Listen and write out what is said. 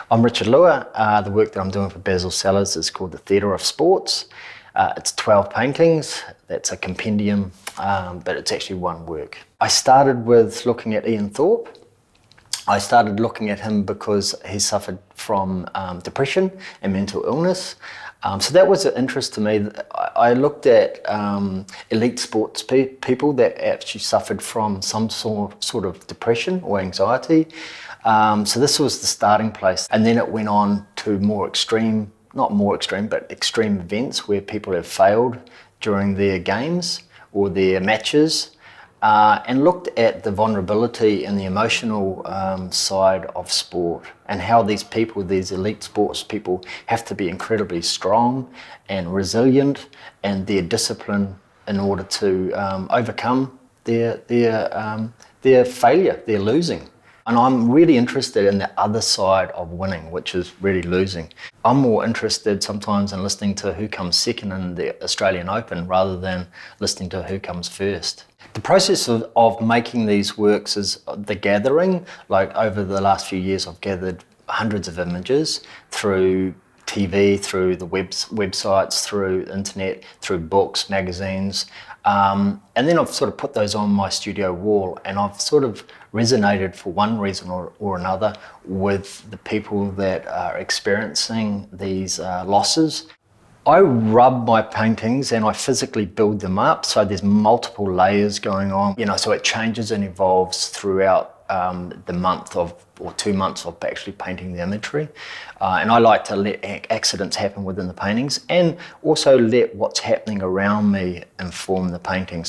I'm Richard Lewer. The work that I'm doing for Basil is called The Theatre of Sports. It's 12 paintings. That's a compendium, but it's actually one work. I started with looking at Ian Thorpe. I started looking at him because he suffered from depression and mental illness. So that was an interest to me. I looked at elite sports people that actually suffered from some sort of depression or anxiety. So this was the starting place. And then it went on to more extreme, not more extreme, but extreme events where people have failed during their games or their matches. And looked at the vulnerability and the emotional side of sport and how these people, these elite sports people, have to be incredibly strong and resilient and their discipline in order to overcome their failure, their losing. And I'm really interested in the other side of winning, which is really losing. I'm more interested sometimes in listening to who comes second in the Australian Open rather than listening to who comes first. The process of making these works is the gathering. Like over the last few years, I've gathered hundreds of images through TV, through the websites, through internet, through books, magazines. And then I've sort of put those on my studio wall, and I've sort of resonated for one reason or another with the people that are experiencing these losses. I rub my paintings and I physically build them up, so there's multiple layers going on, so it changes and evolves throughout the month or 2 months of actually painting the imagery. And I like to let accidents happen within the paintings and also let what's happening around me inform the paintings.